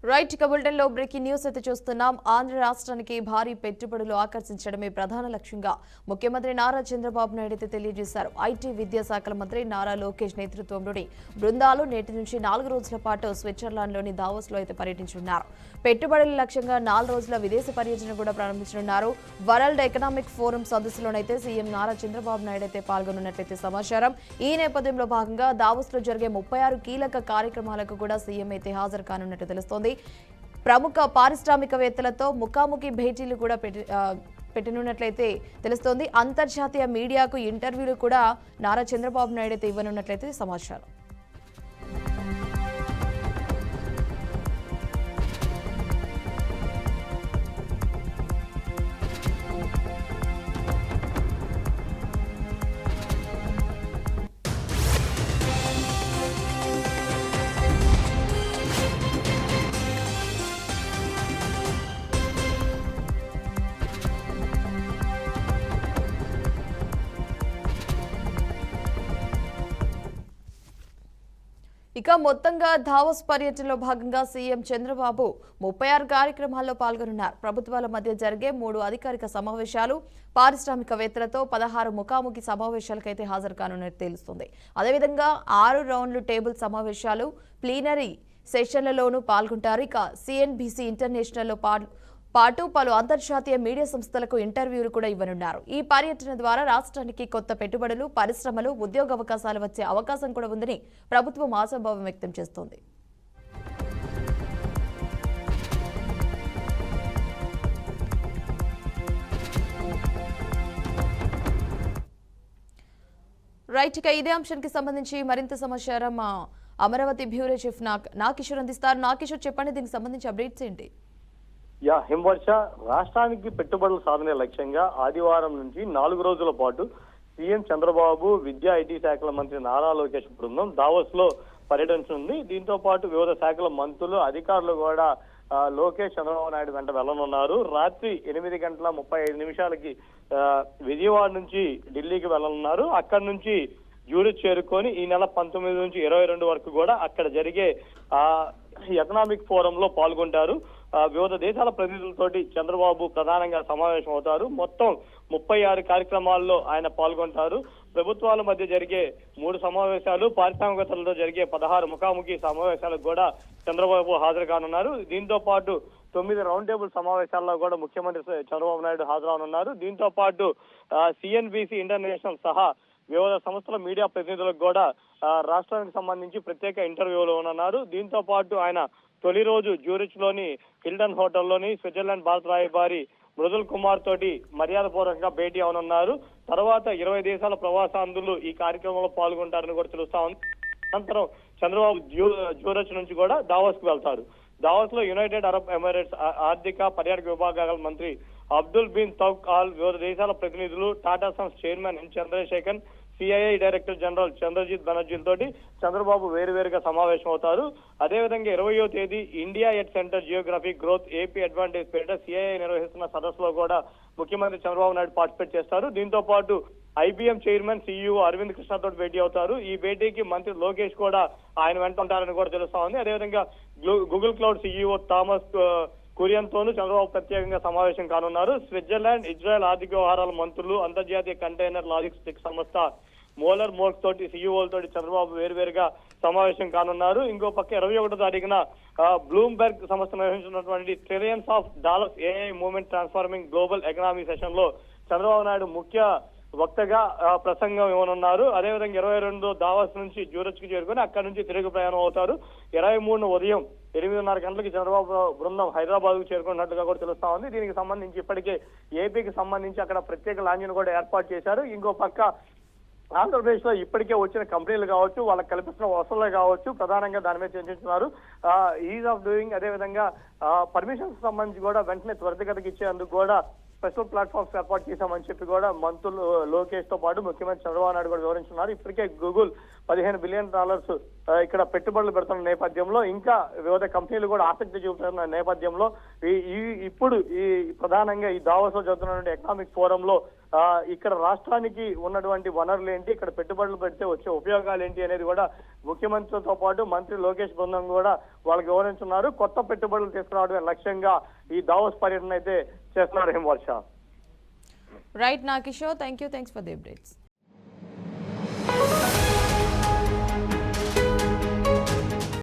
Right బులెటిన్లో breaking news అయితే చూస్తున్నాం. ఆంధ్ర రాష్ట్రానికి భారీ పెట్టుబడులు ఆకర్షించడమే ప్రధాన లక్ష్యంగా ముఖ్యమంత్రి నారా చంద్రబాబు నాయుడు అయితే తెలియజేశారు. ఐటీ విద్యాశాఖల మంత్రి నారా లోకేష్ నేతృత్వంలోని బృందాలు నేటి నుంచి 4 రోజుల పాటు స్విట్జర్లాండ్లోని దావోస్లో అయితే పర్యటించనున్నారు. పెట్టుబడుల లక్ష్యంగా 4 రోజుల విదేశీ పర్యటన కూడా ప్రారంభించనున్నారు. వరల్డ్ ఎకనామిక్ ఫోరం సదస్సులోనైతే సీఎం నారా చంద్రబాబు నాయుడు అయితే పాల్గొనున్నట్లయితే సమాచారం. ఈ నేపథ్యంలో భాగంగా దావోస్లో జరిగే 36 కీలక కార్యక్రమాలకు కూడా సీఎం అయితే హాజరు కానున్నట్టు తెలుస్తోంది. ప్రముఖ పారిశ్రామికవేత్తలతో ముఖాముఖి భేటీలు కూడా పెట్టనున్నట్లయితే తెలుస్తోంది. అంతర్జాతీయ మీడియాకు ఇంటర్వ్యూలు కూడా నారా చంద్రబాబు నాయుడు అయితే ఇవ్వనున్నట్లయితే సమాచారం. ఇక మొత్తంగా దావోస్ పర్యటనలో భాగంగా సీఎం చంద్రబాబు 36 కార్యక్రమాల్లో పాల్గొనున్నారు. ప్రభుత్వాల మధ్య జరిగే 3 అధికారిక సమావేశాలు, పారిశ్రామికవేత్తలతో 16 ముఖాముఖి సమావేశాలకైతే హాజరు కానున్నట్టు తెలుస్తుంది. అదేవిధంగా 6 రౌండ్లు టేబుల్ సమావేశాలు, ప్లీనరీ సెషన్లలోనూ పాల్గొంటారు. ఇక సిఎన్బిసి ఇంటర్నేషనల్లో పాటు పలు అంతర్జాతీయ మీడియా సంస్థలకు ఇంటర్వ్యూలు కూడా ఇవ్వనున్నారు. ఈ పర్యటన ద్వారా రాష్ట్రానికి కొత్త పెట్టుబడులు, పరిశ్రమలు, ఉద్యోగ అవకాశాలు వచ్చే అవకాశం కూడా ఉందని ప్రభుత్వం ఆశాభావం వ్యక్తం చేస్తోంది. రైట్, ఇక ఇదే అంశానికి సంబంధించి మరింత సమాచారం అమరావతి బ్యూరో చీఫ్ నాకిషోర్ అందిస్తారు. నాకిషోర్, చెప్పండి, దీనికి సంబంధించి అప్డేట్స్ ఏంటి? హిమవర్ష, రాష్ట్రానికి పెట్టుబడుల సాధనే లక్ష్యంగా ఆదివారం నుంచి 4 రోజుల పాటు సీఎం చంద్రబాబు, విద్యా ఐటీ శాఖల మంత్రి నారా లోకేష్ బృందం దావోస్ లో పర్యటించనుంది. దీంతో పాటు వివిధ శాఖల మంత్రులు, అధికారులు కూడా లోకేష్, చంద్రబాబు నాయుడు వెంట వెళ్లనున్నారు. రాత్రి 8:35 విజయవాడ నుంచి ఢిల్లీకి వెళ్లనున్నారు. అక్కడి నుంచి జ్యూరిచ్ చేరుకొని ఈ నెల 19 నుంచి 22 వరకు కూడా అక్కడ జరిగే ఎకనామిక్ ఫోరం లో పాల్గొంటారు. వివిధ దేశాల ప్రతినిధులతోటి చంద్రబాబు ప్రధానంగా సమావేశం అవుతారు. మొత్తం 36 కార్యక్రమాల్లో ఆయన పాల్గొంటారు. ప్రభుత్వాల మధ్య జరిగే 3 సమావేశాలు, పారిశ్రామికవేత్తలతో జరిగే 16 ముఖాముఖి సమావేశాలకు కూడా చంద్రబాబు హాజరు కానున్నారు. దీంతో పాటు 9 రౌండ్ టేబుల్ సమావేశాల్లో కూడా ముఖ్యమంత్రి చంద్రబాబు నాయుడు హాజరవనున్నారు. దీంతో పాటు సిఎన్బిసి ఇంటర్నేషనల్ సహా వివిధ సంస్థల మీడియా ప్రతినిధులకు కూడా రాష్ట్రానికి సంబంధించి ప్రత్యేక ఇంటర్వ్యూలు ఉన్నారు. దీంతో పాటు ఆయన తొలి రోజు జ్యూరిచ్ లోని హిల్టన్ హోటల్లోని స్విట్జర్లాండ్ భారత రాయబారి మృదుల్ కుమార్ తోటి మర్యాదపూర్వకంగా భేటీ అవనున్నారు. తర్వాత 20 దేశాల ప్రవాసాంధ్రులు ఈ కార్యక్రమంలో పాల్గొంటారని కూడా తెలుస్తా ఉంది. అనంతరం చంద్రబాబు జ్యూరిచ్ నుంచి కూడా దావోస్ కు వెళ్తారు. దావోస్ లో యునైటెడ్ అరబ్ ఎమిరేట్స్ ఆర్థిక పర్యాటక విభాగాల మంత్రి అబ్దుల్ బిన్ తౌక్ ఆల్, వివిధ దేశాల ప్రతినిధులు, Tata sons chairman N Chandrasekhar, CII director general Chandrajit బెనర్జీలతోటి చంద్రబాబు వేరువేరుగా సమావేశం అవుతారు. అదేవిధంగా 20వ తేదీ India at centre geographic growth AP advantage పేరిట సిఐఐ నిర్వహిస్తున్న సదస్సులో కూడా ముఖ్యమంత్రి చంద్రబాబు నాయుడు పార్టిసిపేట్ చేస్తారు. దీంతో పాటు ఐబీఎం చైర్మన్ సిఇఓ అరవింద్ కృష్ణతో భేటీ అవుతారు. ఈ భేటీకి మంత్రి లోకేష్ కూడా ఆయన వెంట ఉంటారని కూడా తెలుస్తా ఉంది. అదేవిధంగా గూగుల్ క్లౌడ్ సిఇఓ థామస్ కురియన్తోనూ చంద్రబాబు ప్రత్యేకంగా సమావేశం కానున్నారు. స్విట్జర్లాండ్, ఇజ్రాయెల్ ఆర్థిక వ్యవహారాల మంత్రులు, అంతర్జాతీయ కంటైనర్ లాజిస్టిక్స్ సంస్థ మోలర్ మోర్క్స్ తోటి సిఇఓలతోటి చంద్రబాబు వేరువేరుగా సమావేశం కానున్నారు. ఇంకో పక్క 21వ తారీఖున బ్లూంబెర్గ్ సంస్థ నిర్వహించినటువంటి trillions of dollars AI movement transforming global economy session లో చంద్రబాబు నాయుడు ముఖ్య వక్తగా ప్రసంగం ఇవ్వనున్నారు. అదేవిధంగా 22 దావోస్ నుంచి జ్యూరిచ్ కు చేరుకొని అక్కడి నుంచి తిరుగు ప్రయాణం అవుతారు. 23 ఉదయం 8:30 గంటలకి చంద్రబాబు బృందం హైదరాబాద్ కు చేరుకున్నట్టుగా కూడా తెలుస్తా ఉంది. దీనికి సంబంధించి ఇప్పటికే ఏపీకి సంబంధించి అక్కడ ప్రత్యేక లాంజ్ను కూడా ఏర్పాటు చేశారు. ఇంకో పక్క ఆంధ్రప్రదేశ్ లో ఇప్పటికే వచ్చిన కంపెనీలు కావచ్చు, వాళ్ళకి కల్పిస్తున్న వసతులు కావచ్చు, ప్రధానంగా దాని మీద చర్చించున్నారు. ఈజ్ ఆఫ్ డూయింగ్, అదేవిధంగా పర్మిషన్స్ సంబంధించి కూడా వెంటనే త్వరితగతికి ఇచ్చేందుకు కూడా స్పెషల్ ప్లాట్ఫామ్స్ ఏర్పాటు చేశామని చెప్పి కూడా మంత్రులు లోకేష్ తో పాటు ముఖ్యమంత్రి చంద్రబాబు నాయుడు కూడా వివరించున్నారు. ఇప్పటికే గూగుల్ $15 బిలియన్ ఇక్కడ పెట్టుబడులు పెడుతున్న నేపథ్యంలో ఇంకా వివిధ కంపెనీలు కూడా ఆసక్తి చూపుతున్న నేపథ్యంలో ఇప్పుడు ఈ ప్రధానంగా ఈ దావోస్ లో జరుగుతున్నటువంటి ఎకనామిక్ ఫోరంలో ఇక్కడ రాష్ట్రానికి ఉన్నటువంటి వనరులు ఏంటి, ఇక్కడ పెట్టుబడులు పెడితే వచ్చే ఉపయోగాలు ఏంటి అనేది కూడా ముఖ్యమంత్రితో పాటు మంత్రి లోకేష్ బృందం కూడా వాళ్ళకి వివరించున్నారు. కొత్త పెట్టుబడులు తీసుకురావడమే లక్ష్యంగా ఈ దావోస్ పర్యటన అయితే చేస్తున్నారు హిమవర్ష. రైట్ నాకిషోర్, థ్యాంక్స్ ఫర్ ది అప్డేట్స్.